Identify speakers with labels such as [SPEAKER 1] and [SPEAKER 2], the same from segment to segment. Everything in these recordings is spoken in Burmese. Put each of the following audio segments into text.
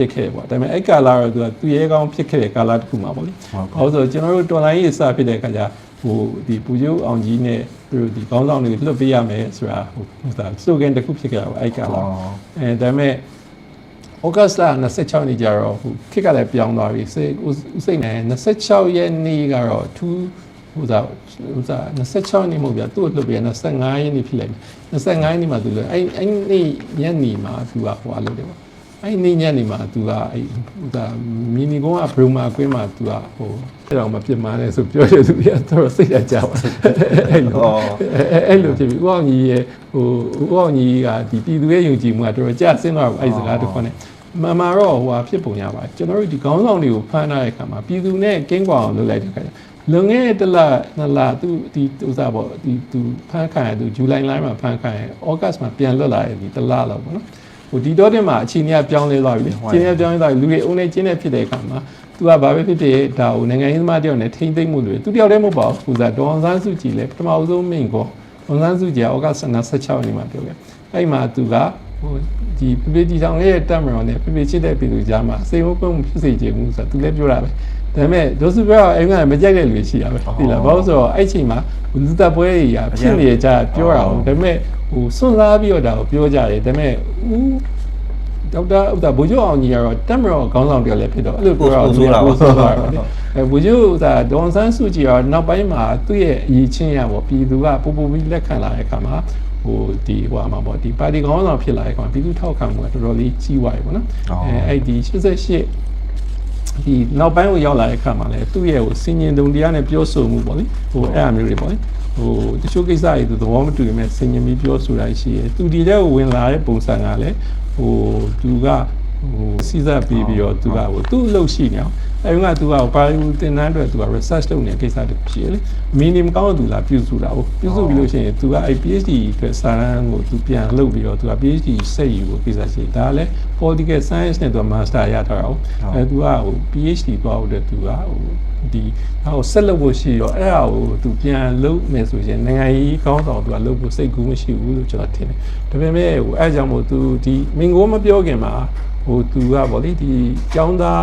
[SPEAKER 1] ဖြစ်ခဲ့ပေါ့ဒါပေမဲ့အဲ့ကာလာတော့သူရဲကောင်းဖြစ်ခဲ့တဲ့ကာလာတစ်ခုမှာပေါ့လေဟုတ်ဆိုကျွန်တော်တို့တော်လိုင်းရေးစဖြစ်တဲ့အခါကျဟိုဒီပူကျိုးအောင်ကြီးနဲ့သူတို့ဒီခေါင်းဆောင်တွေလွတ်ပေးရမယ်ဆိုတာဟိုစတိုကန်တစ်ခုဖြစ်ခဲ့တာပေါ့အဲ့ကာလာဒါပေမဲ့ဩဂတ်စ်လ26နေ့ကျတော့ဟိုခက်ကလည်းပြောင်းသွားပြီစိတ်နဲ့26ရက်နေ့ကတော့ထူးဟို26နေ့မဟုတ်ဗျာသူ့လွတ်ပြီး25ရက်နေ့ဖြစ်လိုက်25ရက်နေ့မှာသူလွတ်အဲ့နေ့ညနေမှာသူကဟိုအလုပ်တယ်ပေါ့အဲ့နေ့ညနေမှာသူကအဲ့မီနီကုန်းကဘရူမာကွင်းမှာသူကဟိုအဲ့တော့မပြစ်မှားလဲဆိုပြောတယ်သူကတော်စိတ်ကြပါအဲ့လိုဖြစ်ပြီးဦးအောင်ကြီးရဲ့ဟိုဦးအောင်ကြီးကဒီပြည်သူရဲ့ယုံကြည်မှုကတော်ကျဆင်းသွားအဲ့စကားတစ်ခွန်းနဲ့မတော့ဟိုဖြစ်ပုံရပါကျွန်တော်တို့ဒီခေါင်းဆောင်တွေကိုဖမ်းထားတဲ့အခါမှာပြည်သူနဲ့ကင်းကွာအောင်လုပ်လိုက်တဲ့အခါကျလုံငယ်တလနှစ်လသူဒီဥစားပေါ့ဒီသူဖမ်းခံရသူဇူလိုင်လမှာဖမ်းခံရဩဂတ်မှာပြန်လွတ်လာတယ်ဒီတလလောက်ပေါ့နော်ဟိုဒီတော့တင်မှာအချိန်ကြီးပြောင်းလဲသွားပြီလေအချိန်ကြီးပြောင်းလဲသွားပြီလူတွေအုံနဲ့ကျင်းနေဖြစ်တဲ့အခါမှာသူကဘာပဲဖြစ်ဖြစ်ဒါဟိုနိုင်ငံရေးသမားတယောက်နဲ့ထိမ့်သိမ့်မှုတွေသူတယောက်တည်းမဟုတ်ပါဘူးဥစားဒေါအောင်ဆန်းစုကြည်လည်းပထမအဆုံးမိန့်ကောဒေါအောင်ဆန်းစုကြည်ဩဂတ်16နေ့မှာပြောခဲ့အဲ့မှာသူကဟိုဒီပြည်တီဆောင်ရဲ့တက်မတော်နဲ့ပြည်ချစ်တဲ့ပြည်သူကြားမှာစိတ်ဝုန်းပုံဖြစ်စေခြင်းမှုဆိုတာသူလည်းပြောတာပဲဒါပေမဲ့ဒိုစုပြောအဲ့ကမကြိုက်တဲ့လူရှိရပဲသိလားဘာလို့ဆိုတော့အဲ့ချိန်မှာလူတပ်ပွဲကြီးကဖြစ်နေကြပြောတာဟုတ်ဒါပေမဲ့ဟိုစွန့်စားပြီးတော့ဒါကိုပြောကြတယ်ဒါပေမဲ့ဒေါက်တာဗိုလ်ချုပ်အောင်ကြီးကတော့တက်မတော်ခေါင်းဆောင်တယောက်လည်းဖြစ်တော့အဲ့လိုပြောတော့ဆိုးတာပါဗိုလ်ချုပ်ဒေါန်ဆန်းစုကြည်ကတော့နောက်ပိုင်းမှာသူ့ရဲ့အရေးချင်းရပေါ့ပြည်သူကပူပြီးလက်ခံလာတဲ့အခါမှာဟိုဒီဟိုမှာပေါ့ဒီပါတီခေါင်းဆောင်ဖြစ်လာတဲ့အခါပြည်သူထောက်ခံမှုကတော်တော်လေးကြီးသွားပြီပေါ့နော်အဲ့ဒီ88ဒီနောက်ပိုင်းကိုရောက်လာတဲ့အခါမှာလည်းသူ့ရဲ့ဟိုစင်ញင်တုံတရားနဲ့ပြောဆိုမှုပေါ့လေဟိုအဲ့အမျိုးတွေပေါ့လေဟိုတချို့ကိစ္စတွေသူသဘောမတူပေမဲ့စင်ញင်ပြီးပြောဆိုတာရှိတယ်သူဒီတဲ့ကိုဝင်လာတဲ့ပုံစံကလည်းဟိုသူကဟိုစီးစားပြီးတော့သူကဟိုသူ့အလုပ်ရှိနေအောင်အဲဒီကသူကပါရီတင်တန်းအတွက်သူက research လုပ်နေတဲ့ကိစ္စတခုရှိတယ်လေ minimum ကောင်းသူလားပြုစုတာဟုတ်ပြုစုပြီးလို့ရှိရင်သူကအဲ့ PhD အတွက်စာရန်ကိုသူပြန်လုပ်ပြီးတော့သူက PhD ဆက်ယူဖို့ကိစ္စရှိဒါလည်း political science နဲ့သူက master ရထားတာဟုတ်အဲသူကဟို PhD သွားဖို့အတွက်သူကဟိုဒီဟိုဆက်လုပ်ဖို့ရှိတော့အဲ့ဟာကိုသူပြန်လုပ်မယ်ဆိုရင်နိုင်ငံရေးကောင်းဆောင်သူကလုပ်ဖို့စိတ်ကူးမရှိဘူးလို့ကျွန်တော်ထင်တယ်ဒါပေမဲ့ဟိုအဲ့ကြောင့်မို့သူဒီမင်္ဂိုးမပြောခင်မှာဟိုသူကဗောလေဒီကျောင်းသား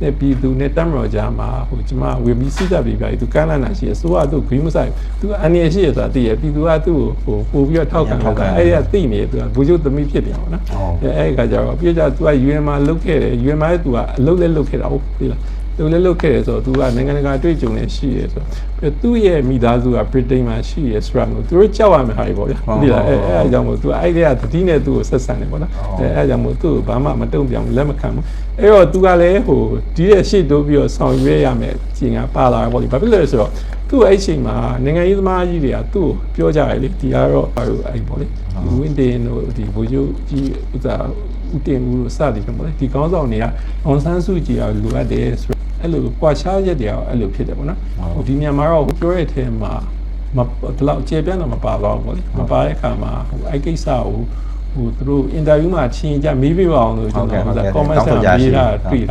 [SPEAKER 1] နဲ့ပြည်သူနဲ့တက်မတော်ကြားမှာဟိုကျမဝေပြီးစိတ်သက်ပြီးပြသူကမ်းလာတာရှိရဆိုတော့သူဂိမ်းမဆိုင်သူအန်ရရှိရဆိုတာသိရပြည်သူကသူ့ကိုဟိုပို့ပြီးတော့ထောက်ခံတာအဲ့ဒါသိနေသူကဘူကျုသမီးဖြစ်တယ်ပေါ့နော်အဲ့ဒီကကြတော့ပြည်ကြသူက UN မှာလုတ်ခဲ့တယ် UN မှာလည်းသူကအလုတ်လည်းလုတ်ခဲ့တာဟုတ်ပြီလားသူလည်းလုတ်ခဲ့တယ်ဆိုတော့သူကနိုင်ငံတကာတွေ့ကြုံနေရှိရဆိုတော့သူ့ရဲ့မိသားစုက Britain မှာရှိရဆိုတော့သူတို့ကြောက်ရမယ်ဟာတွေပေါ့ဗျာဒီလားအဲ့အကြောင်းမို့သူကအဲ့ဒီကတတိနဲ့သူ့ကိုဆက်ဆံတယ်ပေါ့နော်အဲ့အကြောင်းမို့သူ့ကိုဘာမှမတုံ့ပြန်လက်မခံဘူးအဲ့တော့သူကလည်းဟိုဒီရဲ့ရှေ့တိုးပြီးတော့ဆောင်ရွက်ရမယ်ချိန်ကပါလာပေါ့ဒီဘာဖြစ်လဲဆိုတော့သူ့အဲ့ချိန်မှာနိုင်ငံရေးသမားကြီးတွေကသူ့ကိုပြောကြတယ်လေဒီကတော့အဲ့ပေါ့လေဝင်းတင်တို့ဒီဗိုလ်ချုပ်ကြီးဥစားဦးတင်ဦးတို့စသည်ဖြစ်ပေါ့လေဒီကောင်းဆောင်တွေကအောင်ဆန်းစုကြည်ကလိုအပ်တယ်ဆိုအဲ့လိုကွာခြားရက်တွေကအဲ့လိုဖြစ်တယ်ပေါ့နော်ဟိုဒီမြန်မာတော့ပြောရတဲ့အထဲမှာဒီလောက်ကျေပြန့်တော့မပါတော့ဘူးပေါ့လေမပါတဲ့အခါမှာဟိုအဲ့ကိစ္စကိုဟိုသူတို့အင်တာဗျူးမှာချင်းကြမေးပြပါအောင်လို့ကျွန်တော်က comment ဆက်ရေးတာတွေ့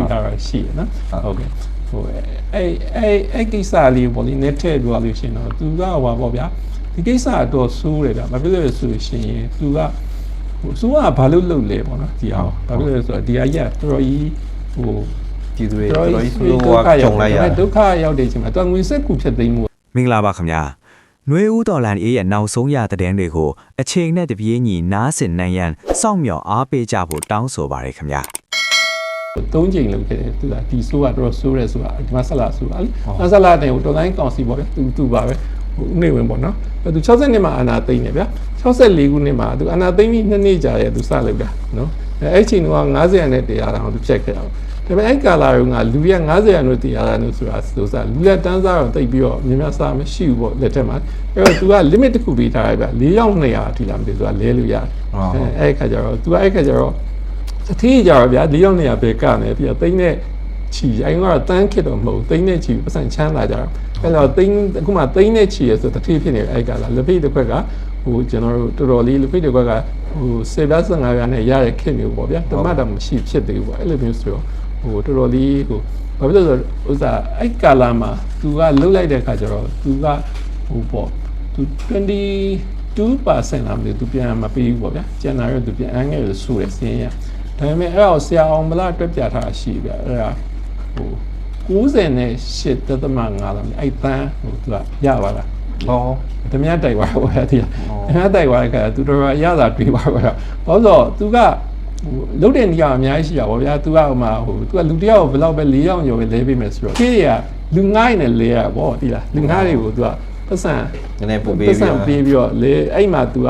[SPEAKER 1] ထားတာရှိရနော်ဟုတ်ကဲ့ဟိုအဲ့ကိစ္စလေးပေါ့လေ net ထည့်ပြောလို့ရှိရင်တော့သူကဟိုပါပေါ့ဗျာဒီကိစ္စတော့ဆိုးတယ်ဗျာဘာဖြစ်လို့လဲဆိုရှင်သူကဟိုဆိုးကဘာလို့လုပ်လဲပေါ့နော်ဒီအောင်ဘာဖြစ်လို့လဲဆိုတော့ဒီအရာတော်တော်ကြီးဟိုဒီတွေတော်တော်ကြီးဆိုးကကြုံလိုက်ရဒုက္ခရောက်တဲ့ချိန်မှာသူငွေစက်ကူဖြစ်သိမ်းမှုမ
[SPEAKER 2] င်္ဂလာပါခင်ဗျာနှွေဦးတော်လန်အေးရဲ့နောက်ဆုံးရသတင်းတွေကိုအချိန်နဲ့တပြေးညီနားဆင်နိုင်ရန်စောင့်မျှော်အားပေးကြဖို့တောင်းဆိုပါရခင်ဗျာ
[SPEAKER 1] ၃ချိန်လုပ်ခဲ့တယ်သူကဒီဆိုးကတော်တော်ဆိုးရဲဆိုတာဒီမှာဆက်လာဆိုးပါလေဆက်လာတဲ့ဟိုတော်တိုင်းကောင်စီပေါ့ဗျသူပါပဲဟိုနေဝင်ပေါ့နော်သူ60နှစ်မှာအာနာသိမ့်နေဗျာ64ခုနှစ်မှာသူအာနာသိမ့်ပြီး2နှစ်ကြာရဲ့သူစလုပ်တာနော်အဲ့ချိန်က90ရနဲ့100တောင်သူဖြတ်ခဲ့တာဒါပေမဲ့အဲ့ကာလာကလူရ90ရနဲ့100တောင်ဆိုတာလူလက်တန်းစားတော့တိတ်ပြီးတော့မြင်များစားမရှိဘူးပေါ့လက်ထက်မှာအဲ့တော့သူက limit တစ်ခုပေးထားရဗျ4ရောက်200အထိလာမသိသူကလဲလို့ရတယ်အဲ့ခါကျတော့သူကအဲ့ခါကျတော့အထီးကြတော့ဗျာ4ရောက်200ပဲကနေပြီးတော့သိန်းနဲ့ချီအဲ့ကတော့တန်းခစ်တော့မဟုတ်သိန်းနဲ့ချီပတ်စံချမ်းလာကြတော့အဲ့တော့သိန်းအခုမှသိန်းနဲ့ချီရဆိုတတိဖြစ်နေအဲ့ကလာလက်ဖိတ်တစ်ခွက်ကဟိုကျွန်တော်တို့တော်တော်လေးလက်ဖိတ်တစ်ခွက်ကဟို15ရာနဲ့ရတဲ့ခစ်မျိုးပေါ့ဗျာတမတ်တော့မရှိဖြစ်သေးဘူးပေါ့အဲ့လိုမျိုးဆိုတော့ဟိုတော်တော်လေးဟိုဘာဖြစ်လို့ဆိုဥစားအဲ့ကာလာမှာသူကလှုပ်လိုက်တဲ့ခါကျတော့သူကဟိုပေါ့သူ22%လားမသိသူပြန်မပေးဘူးပေါ့ဗျာကျန်တာတော့သူပြန်အငဲ့လို့ဆိုရစင်းရ ဒါပေမဲ့အဲ့ဒါကိုဆရာအောင်မလားတွက်ပြထားရှိဗျအဲ့ဒါဟို98.5လောက်အဲ့တန်းဟိုသူကရပါလားဟောတမန်တိုက်သွားတော့အဲ့ဒီတမန်တိုက်သွားတဲ့ခါသူတော်ရရတာတွေးပါတော့ဘာလို့ဆိုသူကလုတ်တဲ့နေရာအများကြီးရှိတာဗောဗျာသူကဟိုမှာဟိုသူကလူတယောက်ဘယ်လောက်ပဲ4ယောက်ကျော်ပဲလဲပေးမယ်ဆိုတော့ခေးရလူငိုင်းနဲ့လဲရဗောဒီလားလူငါးတွေကိုသူကပတ်စံ
[SPEAKER 3] နည်းနည်းပို့ပေးပ
[SPEAKER 1] ြီးပတ်စံပေးပြီးတော့လေအဲ့မှာသူက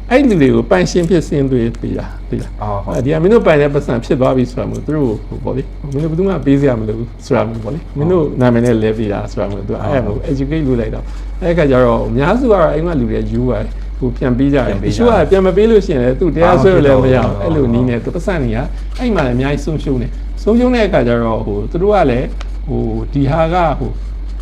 [SPEAKER 1] အဲ့လူတွေကိုပန်ရှင်းဖြစ်စင်းသွေးပေးတာဒီလားဒီကမင်းတို့ပိုင်တဲ့ပတ်စံဖြစ်သွားပြီဆိုတာမျိုးသူတို့ဟိုဗောလေမင်းတို့ဘယ်သူမှပေးစရာမလိုဘူးဆိုတာမျိုးဗောလေမင်းတို့နာမည်နဲ့လဲပေးတာဆိုတာမျိုးသူအဲ့ဟို educate လုပ်လိုက်တော့အဲ့ခါကျတော့အများစုကတော့အဲ့မှာလူတွေယူပါဟိုပြန်ပေးကြတယ်တချို့ကပြန်မပေးလို့ရှိရင်လည်းသူတရားဆွဲလို့လည်းမရအောင်အဲ့လိုနီးနေသူပတ်စံနေကအဲ့မှာလည်းအများကြီးဆုံးရှုံးနေဆုံးရှုံးတဲ့အခါကျတော့ဟိုသူတို့ကလည်းဟိုဒီဟာကဟို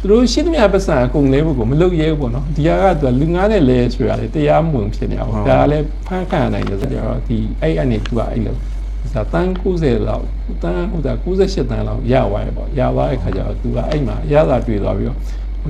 [SPEAKER 1] သူတို့ရှိသမျှပတ်စံအကုန်လဲဖို့ကိုမလုပ်ရဲဘူးပေါ့နော်ဒီဟာကသူကလူငါးနဲ့လဲဆိုတာလေတရားမဝင်ဖြစ်နေအောင်ဒါလည်းဖန်ခံနိုင်တယ်ဆိုတော့ဒီအဲ့အနေသူကအဲ့လိုဒါတန်း90လောက်တန်းဟိုဒါ98တန်းလောက်ရသွားတယ်ပေါ့ရသွားတဲ့ခါကျတော့သူကအဲ့မှာရတာတွေ့သွားပြီးတော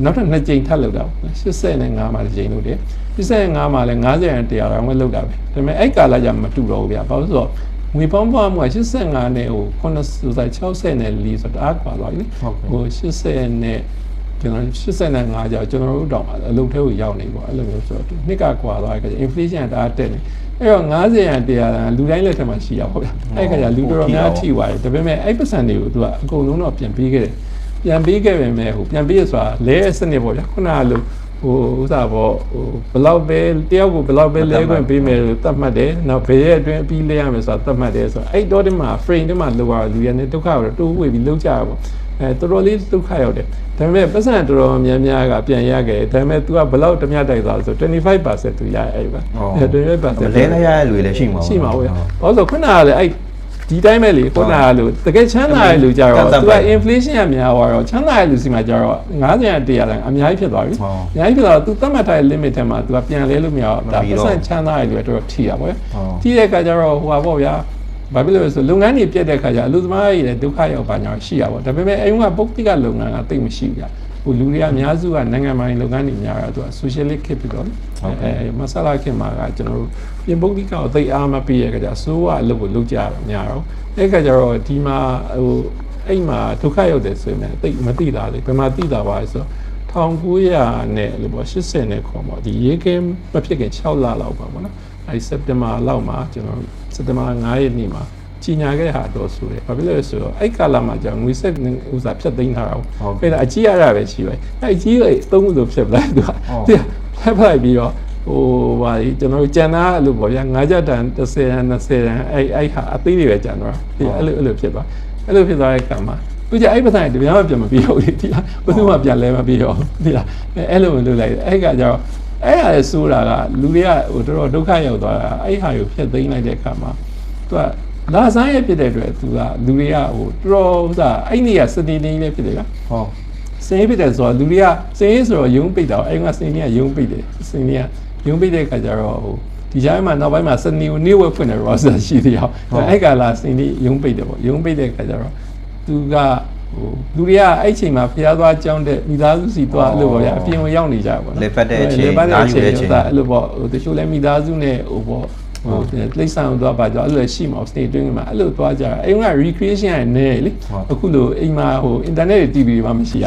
[SPEAKER 1] ့နောက်ထပ်2ကြိမ်ထပ်လုပ်တာ85မှာတစ်ကြိမ်လုပ်တယ်85မှာလည်း90ရန်100ရောင်းဝယ်လုပ်တာပဲဒါပေမဲ့အဲ့ကာလကျမတူတော့ဘူးဗျာဘာလို့ဆိုတော့ငွေပေါင်းပွားမှုက85နဲ့ဟို60နဲ့4ဆိုတော့အားကွာသွားပြီဟို80နဲ့ကျွန်တော်85ကျော်ကျွန်တော်တို့တောင်အလုပ်ထဲကိုရောက်နေပေါ့အဲ့လိုမျိုးဆိုတော့နှစ်ကကွာသွားတဲ့အခါကျ inflation တအားတက်နေအဲ့တော့90ရန်100ရန်လူတိုင်းလက်ထက်မှာရှိရပါဗျာအဲ့ခါကျလူတော်များထိသွားတယ်ဒါပေမဲ့အဲ့ပတ်စံတွေကိုသူကအကုန်လုံးတော့ပြန်ပေးခဲ့တယ်ပြန်ပေးခဲ့ပေမဲ့ဟိုပြန်ပေးရဆိုတာလဲစနစ်ပေါ့ဗျာခုနကလိုဟိုဥစားပေါ့ဟိုဘလောက်ပဲတယောက်ကိုဘလောက်ပဲလဲခွင့်ပေးမယ်လို့သတ်မှတ်တယ်နောက်ဘယ်ရဲ့အတွင်းအပြီးလဲရမယ်ဆိုတာသတ်မှတ်တယ်ဆိုတော့အဲ့တော့ဒီမှာ frame တွေမှာလောက်ရလူရနဲ့ဒုက္ခကိုတိုးဝေပြီးလောက်ကြရပေါ့တော်တော်လေးဒုက္ခရောက်တယ်ဒါပေမဲ့ပတ်စံတော်တော်များများကပြန်ရခဲ့ဒါပေမဲ့ तू ကဘလောက်တမျှတိုက်သွားဆို25% သူရအဲ့ပါ25%
[SPEAKER 3] လဲလဲရတဲ့လူတွေလည်းရှိမှာရ
[SPEAKER 1] ှိမှာဟုတ်ရဘာလို့ဆိုခုနကလည်းအဲ့ဒီတိုင်းပဲလေခုနကလို့တကယ်ချမ်းသာတဲ့လူကြတော့သူက inflation ကများသွားတော့ချမ်းသာတဲ့လူစီမှာကြတော့90ရန်100ရန်အများကြီးဖြစ်သွားပြီအများကြီးဖြစ်တော့ तू သတ်မှတ်ထားတဲ့ limit ထဲမှာ तू ကပြန်လဲလို့မရတော့ဒါပတ်စံချမ်းသာတဲ့လူတွေတော့ထိရပါပဲထိတဲ့အခါကျတော့ဟိုပါပေါ့ဗျာဘာဖြစ်လို့လဲဆိုလုပ်ငန်းတွေပြတ်တဲ့အခါကျအလုပ်သမားတွေလည်းဒုက္ခရောက်ပါညာရှိရပါတော့ဒါပေမဲ့အဲ့ဒီကပုဂ္ဂိကလုပ်ငန်းကတိတ်မရှိဘူးဗျာဟိုလူတွေကအများစုကနိုင်ငံပိုင်လုပ်ငန်းတွေများတာသူက socialist ခေတ်ပြီးတော့မဆလာခေတ်မှာကကျွန်တော်တို့ပြင်ပုဂ္ဂိကကိုသိအားမပေးရကြတာစိုးကအလုပ်ကိုလုပ်ကြတာများတော့အဲ့ခါကျတော့ဒီမှာဟိုအဲ့မှာဒုက္ခရောက်တယ်ဆိုရင်တိတ်မသိတာလေဘယ်မှာသိတာပါလဲဆိုတော့1900နဲ့လို့ပေါ့80နဲ့ခေါ်ပေါ့ဒီရေကင်းမဖြစ်ခင်6လလောက်ပါပေါ့နော်အဲ့စက်တင်ဘာလောက်မှာကျွန်တော်စက်တင်ဘာ9ရက်နေ့မှာကြီးညာခဲ့တာတော့ဆိုတယ်ဘာဖြစ်လဲဆိုတော့အဲ့ကာလမှာကျငွေဆက်ဥစားဖြတ်သိမ်းထားတာအဲ့ဒါအကြီးရတာပဲရှိပဲအဲ့အကြီးလေးသုံးခုဆိုဖြတ်ပလိုက်သူကဖြတ်ပလိုက်ပြီးတော့ဟိုဘာလဲကျွန်တော်ကျန်တာအဲ့လိုပေါ့ဗျာ9ချက်တန်10တန်20တန်အဲ့ဟာအသေးတွေပဲကျန်တော့အဲ့လိုဖြစ်သွားအဲ့လိုဖြစ်သွားတဲ့ကံမှာသူကြအဲ့ပစံတပြားမှပြန်မပြီးတော့ဒီလားဘယ်သူမှပြန်လဲမပြီးတော့ဒီလားအဲ့လိုမလုပ်လိုက်အဲ့ကကျတော့အဲ့ဟာလေဆိုတာကလူတွေကဟိုတော်တော်ဒုက္ခရောက်သွားတာအဲ့ဟာကိုဖျက်သိမ်းလိုက်တဲ့အခါမှာသူကလာဆိုင်ရဖြစ်တဲ့အတွက်သူကလူတွေကဟိုတော်ဥစားအဲ့နေရစနေနေလေးဖြစ်တယ်ကဟောစနေဖြစ်တယ်ဆိုတော့လူတွေကစနေဆိုတော့ယုံပိတ်တာအဲ့ကစနေကယုံပိတ်တယ်စနေကယုံပိတ်တဲ့အခါကျတော့ဟိုဒီကြားမှာနောက်ပိုင်းမှာစနေကိုနေဝက်ဖွင့်တယ်ရောဆိုရှိသေးအောင်အဲ့ကလာစနေယုံပိတ်တယ်ပေါ့ယုံပိတ်တဲ့အခါကျတော့သူကဟိုလူတွေကအဲ့ချိန်မှာဖျားသွားကြောင်းတဲ့မိသားစုစီသွားအဲ့လိုပေါ့ဗျာအပြင်ကိုရောက်နေကြပါတော့လ
[SPEAKER 3] ေပတ်တဲ့အချိန်နားယူတဲ့အချိန်အ
[SPEAKER 1] ဲ့လိုပေါ့ဟိုတချို့လည်းမိသားစုနဲ့ဟိုပေါ့ဟိုလိမ့်ဆောင်သွားပါကြအဲ့လိုရှိမှာ stay တွင်းမှာအဲ့လိုသွားကြအဲ့က recreation ရနေလေအခုလိုအိမ်မှာဟို internet တွေ TV တွေမှာမရှိရ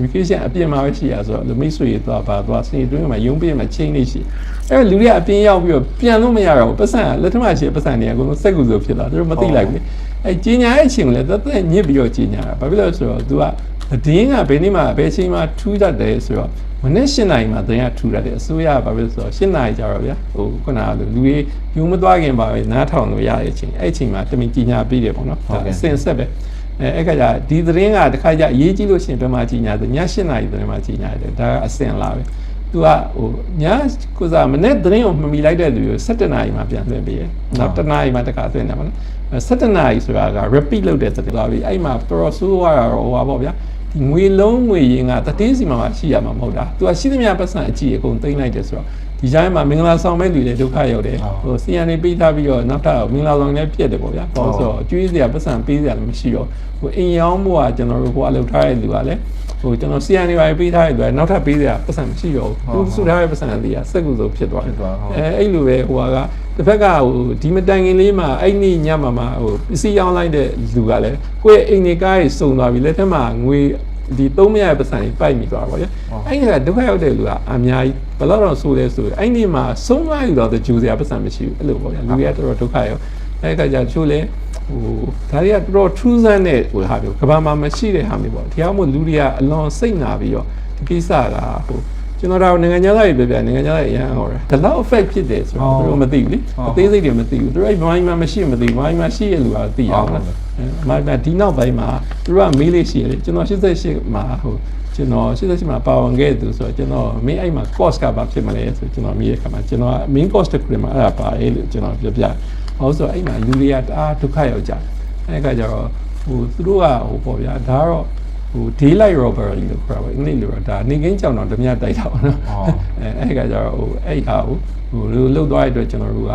[SPEAKER 1] recreation အပြင်မှာပဲရှိရဆိုတော့မိတ်ဆွေတွေသွားပါသွား stay တွင်းမှာရုံးပြမှာချိန်နေရှိအဲ့လူတွေကအပြင်ရောက်ပြီးတော့ပြန်လို့မရတော့ဘူးပတ်စံလက်ထမရှိပတ်စံတွေအကုန်လုံးစက်ကူဆိုဖြစ်လာသူတို့မသိလိုက်ဘူးအဲ့ကြီးညာရဲ့အချိန်ကိုလည်းသက်သက်ညစ်ပြီးတော့ကြီးညာတာဘာဖြစ်လို့လဲဆိုတော့ तू ကသတင်းကဘယ်နေ့မှဘယ်ချိန်မှထူးတတ်တယ်ဆိုတော့မနေ့7နာရီမှာသတင်းကထူးတတ်တယ်အစိုးရကဘာဖြစ်လို့ဆိုတော့7နာရီကြာတော့ဗျာဟိုခုနကလူတွေယူမသွားခင်ပါပဲနားထောင်လို့ရတဲ့အချိန်အဲ့အချိန်မှာတမင်ကြီးညာပြီးတယ်ပေါ့နော်ဒါအစင်ဆက်ပဲအဲ့ခါကျဒီသတင်းကတခါကျအရေးကြီးလို့ရှိရင်ဘယ်မှာကြီးညာတယ်ည7နာရီသတင်းမှာကြီးညာတယ်ဒါကအစင်လာပဲသူကဟိုညကိုစားမနေ့သတင်းကိုမမီလိုက်တဲ့လူကို7နာရီမှာပြန်သွင်းပေးရနောက်1နာရီမှာတခါသွင်းတယ်ပေါ့နော်7နာရီဆိုတာက repeat လုပ်တဲ့သတင်းသွားပြီးအဲ့မှာ pro ဆိုးရတော့ဟိုပါပေါ့ဗျာဒီငွေလုံးငွေရင်းကတတိစီမှာရှိရမှာမဟုတ်တာသူကရှိသမျှပတ်စံအကြည့်အကုန်သိမ်းလိုက်တယ်ဆိုတော့ဒီတိုင်းမှာမင်္ဂလာဆောင်မဲ့လူတွေဒုက္ခရောက်တယ်ဟိုစီယန်နေပေးထားပြီးတော့နောက်ထပ်မင်္ဂလာဆောင်လည်းပြည့်တယ်ပေါ့ဗျာဟောဆိုတော့အကျွေးစရာပတ်စံပေးစရာလည်းမရှိတော့ဟိုအိမ်ရောင်းမှုကကျွန်တော်တို့ဟိုအလုပ်ထားတဲ့လူကလည်း ဟိုကျွန်တော် CN တွေပါပေးထားတဲ့အတွက်နောက်ထပ်ပေးစရာပတ်စံမရှိတော့ဘူးသူစုထားတဲ့ပတ်စံတွေကစက်ကူဆိုဖြစ်သွားတယ်အဲ့လိုပဲဟိုကတစ်ဖက်ကဟိုဒီမတိုင်ခင်လေးမှာအဲ့နေ့ညမှာဟိုပစ္စည်းရောင်းလိုက်တဲ့လူကလည်းကိုယ့်ရဲ့အိမ်နေကားကြီးစုံသွားပြီလက်ထက်မှာငွေဒီ300ရဲ့ပတ်စံတွေပိုက်မိသွားပါဗျာအဲ့ဒီကဒုက္ခရောက်တဲ့လူကအများကြီးဘယ်တော့တော့ဆိုလဲဆိုအဲ့ဒီမှာဆုံးသွားယူတော့တဲ့ဂျူစရာပတ်စံမရှိဘူးအဲ့လိုပေါ့ဗျာလူတွေကတော်တော်ဒုက္ခရောက်အဲ့ကကြချိုးလဲဟိုဒါတွေကတော်တော်ထူးဆန်းတဲ့ဟိုဟာမျိုးကဘာမှမရှိတဲ့ဟာမျိုးပေါ့တရားမို့လူတွေကအလွန်စိတ်နာပြီးတော့ဒီကိစ္စကဟိုကျွန်တော်တို့နိုင်ငံခြားသားတွေပြနိုင်ငံခြားသားတွေအရန်ဟောတယ်ဒီလောက် effect ဖြစ်တယ်ဆိုတော့သူတို့မသိဘူးလေအသေးစိတ်တွေမသိဘူးသူတို့အဲ့မိုင်းမှာမရှိမသိဘူးမိုင်းမှာရှိရလူကသိအောင်လားမိုင်းမှာဒီနောက်ပိုင်းမှာသူတို့ကမေးလေးရှိတယ်ကျွန်တော်88မှာဟိုကျွန်တော်88မှာပါဝင်ခဲ့သူဆိုတော့ကျွန်တော်မင်းအဲ့မှာ course ကဘာဖြစ်မလဲဆိုကျွန်တော်မေးရခါမှာကျွန်တော် main course တစ်ခုတည်းမှာအဲ့ဒါပါတယ်လို့ကျွန်တော်ပြောပြဟုတ်ဆိုအဲ့မှာလူတွေကတအားဒုက္ခရောက်ကြတယ်အဲ့ကကြတော့ဟိုသူတို့ကဟိုပေါ့ဗျာဒါကတော့ဟို daylight robbery လို့ခေါ်ပါအင်္ဂလိပ်လိုတော့ဒါနေကင်းကြောင်တော့ဓမြတိုက်တာပါနော်အဲ့ကကြတော့ဟိုအဲ့ဟာဟိုလှုပ်သွားတဲ့အတွက်ကျွန်တော်တို့က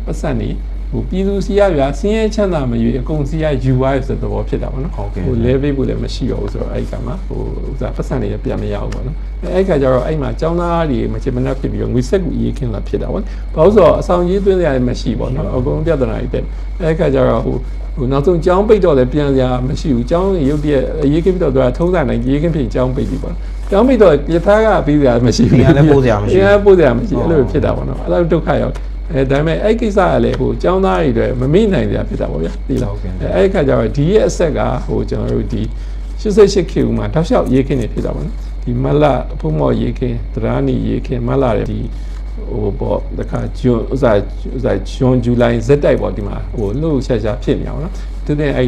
[SPEAKER 1] ပတ်စံနေဟိုပြည်သူစီရပြဆင်းရဲချမ်းသာမရွေးအကုန်စီရ UI ဆိုတဲ့သဘောဖြစ်တာပေါ့နော်ဟို level ဖို့လည်းမရှိတော့ဘူးဆိုတော့အဲ့ကမှာဟိုဥစားပတ်စံတွေပြန်မရဘူးပေါ့နော်အဲ့ကကြတော့အဲ့မှာចောင်းသားတွေမချင်မနှက်ဖြစ်ပြီးတော့ငွေဆက်ကူအေးခင်းလာဖြစ်တာပေါ့ဘာလို့ဆိုတော့အဆောင်ကြီးသွင်းရလည်းမရှိပေါ့နော်အကုန်ပြဿနာတွေတက်အဲ့ကကြတော့ဟိုနောက်ဆုံးကျောင်းပိတ်တော့လည်းပြန်စရာမရှိဘူးကျောင်းရုပ်တရက်ရေးခင်းပြီးတော့သူကထုံးစံတိုင်းရေးခင်းဖြစ်ကျောင်းပိတ်ပြီးပေါ့ကျောင်းပိတ်တော့ယထာကပြီးစရာမရှိဘူး
[SPEAKER 3] လည်းပို့စရာမရှိ
[SPEAKER 1] ပို့စရာမရှိအဲ့လိုဖြစ်တာပေါ့နော်အဲ့လိုဒုက္ခရောက်ဒါပေမဲ့အဲ့ကိစ္စကလည်းဟိုကျောင်းသားတွေတွေမမေ့နိုင်ကြဖြစ်တာပေါ့ဗျာသိလားအဲ့ခါကျတော့ဒီရဲ့အဆက်ကဟိုကျွန်တော်တို့ဒီ88 ခေတ်မှာတောက်လျှောက်ရေးခင်းနေဖြစ်တာပေါ့နော်ဒီမလဖုံမော်ရေးခင်းတရာနီရေးခင်းမလတဲ့ဒီဟိုပေါ့တခါဂျွန်ဥစားဂျွန်ဇူလိုင်ဇက်တိုက်ပေါ့ဒီမှာဟိုလှုပ်ရှားရှားဖြစ်နေအောင်နော်သူတဲ့အဲ့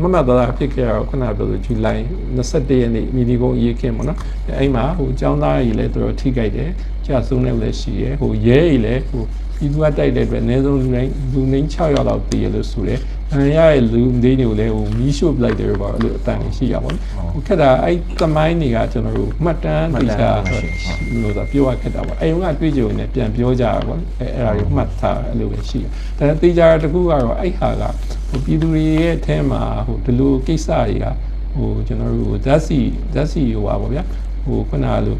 [SPEAKER 1] မမသားဖြစ်ခဲ့တော့ခုနပြောဆိုဇူလိုင်21ရက်နေ့မီဒီကုန်းရေးခင်းပေါ့နော်အဲ့မှာဟိုကျောင်းသားကြီးလည်းတော်တော်ထိကြိုက်တယ်ကြာဆုံးနေလည်းရှိရဟိုရဲကြီးလည်းဟိုပြည်သူကတိုက်တဲ့အတွက်အနည်းဆုံးလူနေ6ယောက်လောက်တည်ရလို့ဆိုတယ်။အဲရရဲ့လူတွေတွေကိုလည်းဟိုမီးရှို့ပလိုက်တယ်ပေါ့အဲ့လိုအတန်ရှိရပါဘူး။ဟိုခက်တာအဲ့သမိုင်းတွေကကျွန်တော်တို့မှတ်တမ်းသိချာလို့ဆိုပြောရခက်တာပေါ့။အဲ့ုံကတွေ့ကြုံနဲ့ပြန်ပြောကြတာပေါ့။အဲ့ဒါတွေမှတ်ထားအဲ့လိုပဲရှိတယ်။ဒါသိကြတာတခုကတော့အဲ့ဟာကဟိုပြည်သူတွေရဲ့အထဲမှာဟိုဒီလိုကိစ္စတွေကဟိုကျွန်တော်တို့ဓာတ်စီဟိုပါပေါ့ဗျာ။ဟိုခုနကလို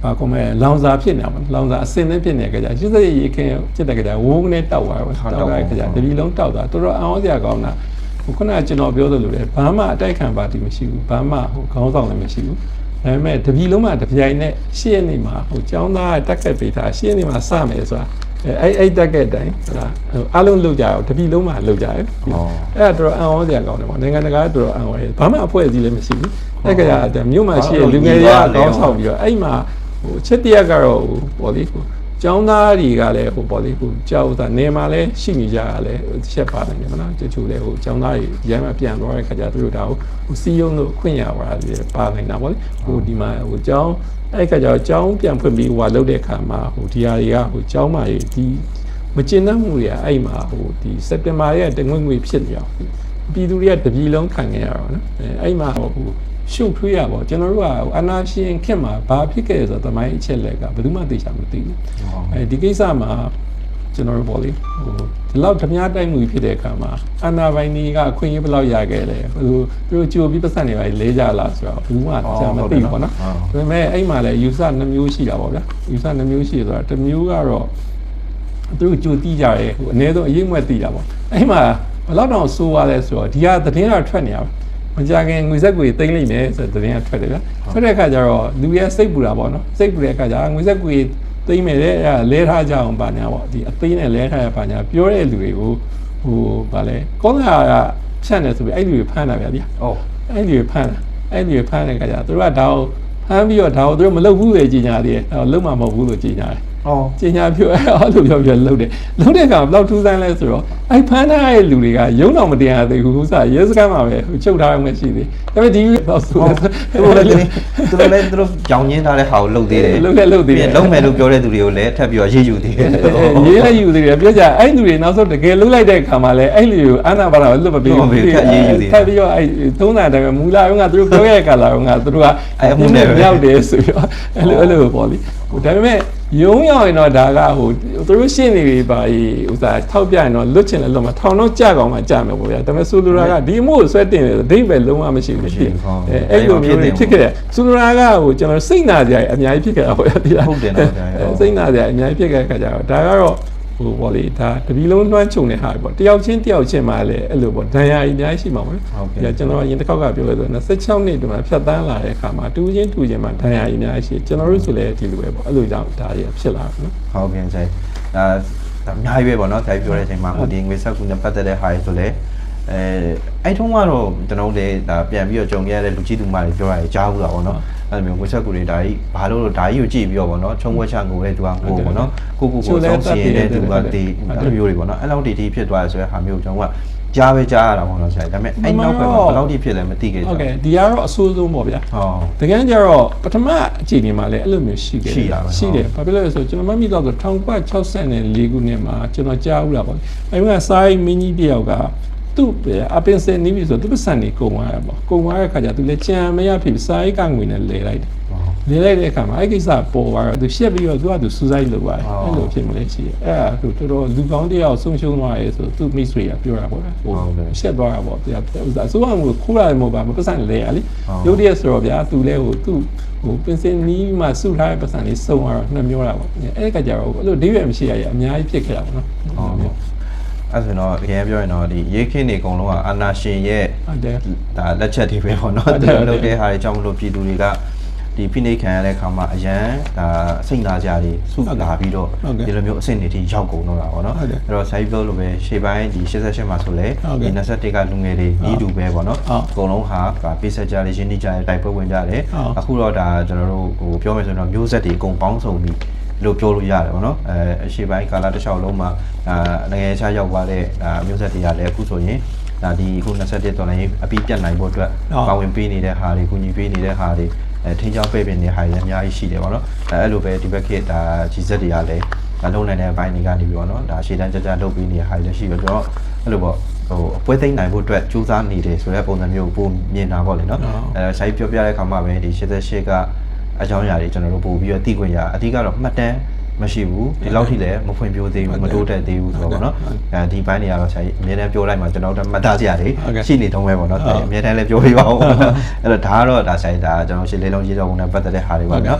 [SPEAKER 1] ့ဘာကောမဲလောင်စာဖြစ်နေတာပေါ့လောင်စာအစင်နဲ့ဖြစ်နေတဲ့ကြ80ရေခင်းဖြစ်တဲ့ကြဝုန်းနဲ့တောက်သွားတယ်တောက်တဲ့ကြတပြည်လုံးတောက်သွားတော်တော်အောင်စရာကောင်းတာဟိုခုနကကျွန်တော်ပြောသလိုလေဘာမှအတိုက်ခံပါတီမရှိဘူးဘာမှဟိုခေါင်းဆောင်လည်းမရှိဘူးဒါပေမဲ့တပြည်လုံးမှာတပြိုင်နဲ့10ရက်နေမှာဟိုចောင်းသားတက်ခက်ပေးထား10ရက်နေမှာစမယ်ဆိုတာအဲ့တက်ခဲ့တိုင်းဟာအားလုံးလုပ်ကြအောင်တပြည်လုံးမှာလုပ်ကြတယ်အဲ့ဒါတော်တော်အောင်စရာကောင်းတယ်ပေါ့နိုင်ငံတကာတော်တော်အောင်ရဲဘာမှအဖွဲ့အစည်းလည်းမရှိဘူးအဲ့ကကြမြို့မှာရှိတဲ့လူငယ်တွေကကောင်းဆောင်ပြီးတော့အဲ့မှာဟိုချက်တရက်ကတော့ဟိုပေါ့လေဟိုကျောင်းသားတွေကလည်းဟိုပေါ့လေဟိုကြောက်တာနေမှာလည်းရှိနေကြတာလည်းချက်ပါနိုင်တယ်မလားတချို့လည်းဟိုကျောင်းသားတွေဒီမှာပြန်သွားတဲ့ခါကျသူတို့ဒါဟိုစီယုံတို့ခွင့်ရပါလေပါနိုင်တာပေါ့လေဟိုဒီမှာဟိုကျောင်းအဲ့ခါကျတော့ကျောင်းပြန်ဖွင့်ပြီးဟိုလုပ်တဲ့ခါမှာဟိုဒီဟာတွေကဟိုကျောင်းမကြီးဒီမကျင်တတ်မှုတွေကအဲ့မှာဟိုဒီစက်တင်ဘာရဲ့တငွေ့ငွေဖြစ်နေအောင်ပြည်သူတွေကတပြည်လုံးခံခဲ့ရတော့နော်အဲ့မှာဟိုရှုပ်ထွေးရပါကျွန်တော်တို့ကအာနာရှင်ခင်မှာဘာဖြစ်ခဲ့ဆိုတော့တမိုင်းအချက်လက်ကဘယ်သူမှသိချာမသိဘူးအဲဒီကိစ္စမှာကျွန်တော်တို့ပေါ့လေဟိုဒီလောက်ဓမြတိုက်မှုဖြစ်တဲ့အခါမှာအာနာပိုင်ကြီးကအခွင့်အရေးဘယ်လောက်ရခဲ့လဲဟိုသူတို့ကြိုပြီးပတ်စံနေပါလဲကြလားဆိုတော့ဘယ်သူမှကြာမသိဘူးပေါ့နော်ဒါပေမဲ့အဲ့မှာလည်းယူဆ2မျိုးရှိတာပေါ့ဗျာယူဆ2မျိုးရှိဆိုတာတစ်မျိုးကတော့သူတို့ကြိုတီးကြရဲဟိုအနည်းဆုံးအရေးမွက်တီးတာပေါ့အဲ့မှာဘယ်လောက်တောင်ဆိုးရလဲဆိုတော့ဒီဟာသတင်းကထွက်နေရပါမကြခင်ငွေဆက်ကွေသိမ့်လိုက်မယ်ဆိုတဲ့သတင်းကထွက်တယ်ဗျာထွက်တဲ့အခါကျတော့လူရဲ့စိတ်ပူတာပေါ့နော်စိတ်ပူတဲ့အခါကျငွေဆက်ကွေသိမ့်မယ်လေလဲထားကြအောင်ပါညာပေါ့ဒီအသိနဲ့လဲထားရပါညာပြောတဲ့လူတွေကိုဟိုဗာလဲကောင်းတာကဖြန့်တယ်ဆိုပြီးအဲ့လူတွေဖမ်းတာဗျာဗျာအဲ့လူတွေဖမ်းတဲ့အခါကျသူတို့ကဒါကိုဖမ်းပြီးတော့ဒါကိုသူတို့မလုပ်ဘူးလေကြီးညာသေးတယ်လုပ်မှာမဟုတ်ဘူးလို့ကြီးညာတယ်ကျညာပြောအဲ့လိုပြောလှုပ်တဲ့ကောင်ဘယ်လောက်ထူးဆန်းလဲဆိုတော့အဲ့ဖမ်းထားတဲ့လူတွေကရုံးတော်မတင်ရသေးဘူးဥစားရဲစခန်းမှာပဲချုပ်ထားမှရှိသေးဒါပေမဲ့ဒီတော့ဆို
[SPEAKER 3] သူတို့ကြောင်ရင်းထားတဲ့ဟာကိုလှုပ်သေးတယ်
[SPEAKER 1] လှုပ်သေးတယ်လ
[SPEAKER 3] ုံးမယ်လို့ပြောတဲ့သူတွေကိုလည်းထပ်ပြီးတော့ရေးယူသေးတယ်ရ
[SPEAKER 1] ေးလည်းယူသေးတယ်ပြောကြအဲ့လူတွေနောက်ဆုံးတကယ်လှုပ်လိုက်တဲ့အခါမှာလည်းအဲ့လူကိုအာနာပါတာလွတ်မပေးဘူးထ
[SPEAKER 3] ပ်ရေးယူသေးတယ်ထ
[SPEAKER 1] ပ်ပြီးတော့အဲ့သုံးတာတည်းမူလာကသူတို့ပြောရဲ့ကာလာကသူတို့ကအ
[SPEAKER 3] ဲ့အမှုနဲ့ရ
[SPEAKER 1] ောက်တယ်ဆိုပြီးတော့အဲ့လိုပေါ့လေဒါပေမဲ့ ရုံးရောက်ရင်တော့ဒါကဟိုသူတို့ရှင်းနေပြီပါဥစားထောက်ပြရင်တော့လွတ်ချင်လည်းလွတ်မှာထောင်တော့ကြာကောင်မှကြာမယ်ပေါ့ဗျာဒါပေမဲ့ဆူလူရာကဒီမို့ဆွဲတင်တယ်ဒိတ်ပဲလုံးဝမရှိဘူးဖြစ်အဲ့လိုမျိုးဖြစ်ခဲ့တယ်ဆူလူရာကဟိုကျွန်တော်စိတ်နာစရာအများကြီးဖြစ်ခဲ့တာပေါ့ဗျာဒီလားဟုတ်တယ်နော်စိတ်နာစရာအများကြီးဖြစ်ခဲ့ခါကြတော့ဒါကတော့ဟိုပေါ့လေဒါတပီလုံးလွှမ်းခြုံတဲ့ဟာပေါ့တယောက်ချင်းမှလည်းအဲ့လိုပေါ့ဒဏ်ရာအများကြီးရှိမှာပေါ့ဟုတ်ကျွန်တော်ရင်တစ်ခေါက်ကပြောလို့ဆို26နှစ်တည်းမှာဖြတ်တန်းလာတဲ့အခါမှာတူချင်းမှာဒဏ်ရာအများကြီးရှိကျွန်တော်တို့ဆိုလည်းဒီလိုပဲပေါ့အဲ့လိုကြောင့်ဒါတွေဖြစ်လာတယ်နော်
[SPEAKER 3] ဟုတ်ကဲ့ဆိုင်ဒါအများကြီးပဲပေါ့နော်ဒါပြောတဲ့အချိန်မှာဟိုဒီငွေဆက်ကူနဲ့ပတ်သက်တဲ့ဟာတွေဆိုလည်းအဲ့ထုံးကတော့ကျွန်တော်တို့လည်းဒါပြန်ပြီးတော့ကြုံရတဲ့လူကြီးသူမတွေပြောရတယ်ကြားဘူးတာပေါ့နော်အဲ့လိုမျိုးငွေဆက်ကူတွေဒါကြီးဘာလို့ဒါကြီးကိုကြည့်ပြီးတော့ပေါ့နော်ချုံဝက်ချငိုတဲ့သူကငိုပေါ့နော်ကိုဆုံးစီရင်တဲ့သူကဒီအဲ့လိုမျိုးတွေပေါ့နော်အဲ့လောက်တီဖြစ်သွားတယ်ဆိုတဲ့ဟာမျိုးကျွန်တော်ကကြားပဲကြားရတာပေါ့နော်ဆရာဒါပေမဲ့အဲ့နောက်ဘက်မှာဘယ်လောက်ထိဖြစ်လဲမသိခဲ့ဘူး
[SPEAKER 1] ဟုတ်ကဲ့ဒီကတော့အဆိုးဆုံးပေါ့ဗျာဟုတ်တကယ်ကြတော့ပထမအခြေအနေမှာလည်းအဲ့လိုမျိုးရှိတယ်ဘာဖြစ်လို့လဲဆိုကျွန်တော်မှတ်မိတော့1964ခုနှစ်မှာကျွန်တော်ကြားဦးတာပေါ့အဲ့ဒီကစိုင်းမင်းကြီးတယောက်ကသူ့အပင်စင်နီးပြီဆိုသူ့ပစံနေကုန်သွားရပေါ့ကုန်သွားတဲ့ခါကျသူလည်းကြံမရဖြစ်စိုင်းကငွေနဲ့လဲလိုက်တယ်လဲလိုက်တဲ့အခါမှာအဲ့ကိစ္စပေါ်သွားတော့သူရှက်ပြီးတော့သူကစူးစိုက်လုပ်သွားတယ်အဲ့လိုဖြစ်မလဲရှိတယ်အဲ့ဒါသူတော်လူကောင်းတယောက်ဆုံးရှုံးသွားရဲဆိုသူ့မိတ်ဆွေကပြောတာပေါ့ဟိုရှက်သွားတာပေါ့ဗျာဥစားဆိုတော့ခိုးရတယ်မဟုတ်ပါဘူးပစံလဲရလေရုပ်တရက်ဆိုတော့ဗျာသူလဲဟိုပင်စင်နီးမှာစုထားတဲ့ပစံလေးစုံသွားတော့နှမျောတာပေါ့အဲ့ကကြတော့အဲ့လိုဒိဗယ်မရှိရရအများကြီးဖြစ်ခဲ့တာပေါ့နော်
[SPEAKER 3] ဟုတ်အဲ့ဆိုတော့အရင်ပြောရင်တော့ဒီရေးခင်းနေအကုန်လုံးကအာနာရှင်ရဲ့ဒါလက်ချက်တွေပဲပေါ့နော်သူလုပ်တဲ့ဟာတွေကြောင့်မလို့ပြည်သူတွေကဒီဖိနှိပ်ခံရတဲ့အခါမှာအရန်ဒါစိတ်နာကြတွေစုလာပြီးတော့ဒီလိုမျိုးအဆင့်တွေထိရောက်ကုန်တော့တာပေါ့နော်အဲ့တော့ဆိုင်ပြောလို့ပဲရှေ့ပိုင်းဒီ88မှာဆိုလဲဒီ21ကလူငယ်တွေဤတူပဲပေါ့နော်အကုန်လုံးဟာပေးဆက်ကြတွေရင်းနှီးကြတွေတိုက်ပွဲဝင်ကြတယ်အခုတော့ဒါကျွန်တော်တို့ဟိုပြောမယ်ဆိုတော့မျိုးဆက်တွေအကုန်ပေါင်းစုံပြီးလို့ပြောလို့ရတယ်ပေါ့နော်အရှေ့ပိုင်းကာလတစ်လျှောက်လုံးမှာနိုင်ငံခြားရောက်သွားတဲ့မျိုးဆက်တွေကလည်းအခုဆိုရင်ဒါဒီအခု21တော်လိုင်းအပြီးပြတ်နိုင်ဖို့အတွက်ပါဝင်ပေးနေတဲ့ဟာတွေကူညီပေးနေတဲ့ဟာတွေထင်းချောင်းပဲ့ပင်နေဟာတွေလည်းအများကြီးရှိတယ်ပေါ့နော်အဲ့လိုပဲဒီဘက်ခေတ်ဒါကြီးစက်တွေကလည်းလုံးနိုင်တဲ့အပိုင်းတွေကနေပြီးတော့နော်ဒါရှေ့တန်းကြကြလုပ်ပေးနေတဲ့ဟာတွေလည်းရှိပြီးတော့အဲ့လိုပေါ့ဟိုအပွဲသိမ်းနိုင်ဖို့အတွက်ကြိုးစားနေတယ်ဆိုတဲ့ပုံစံမျိုးကိုမြင်တာပေါ့လေနော်ဆိုင်ပြောပြတဲ့အခါမှာပဲဒီ88ကအကြောင်းအရာတွေကျွန်တော်တို့ပို့ပြီးတော့သိခွင့်ရအဓိကတော့မှတ်တမ်းမရှိဘူးဒီလောက်ထိလည်းမဖွင့်ပြသေးဘူးမတိုးတက်သေးဘူးဆိုတော့ဗောနော်ဒီဘိုင်းတွေကတော့ဆိုင်အများနဲ့ပြောလိုက်မှာကျွန်တော်တို့မှတ်သားစရာတွေရှိနေတုံးပဲဗောနော်အများနဲ့လည်းပြောပြပါဦးအဲ့တော့ဒါကတော့ဒါဆိုင်ဒါကျွန်တော်ရှင်းလေးလုံးရေးတော့ဘုံနဲ့ပတ်သက်တဲ့ဟာတွေပါနော်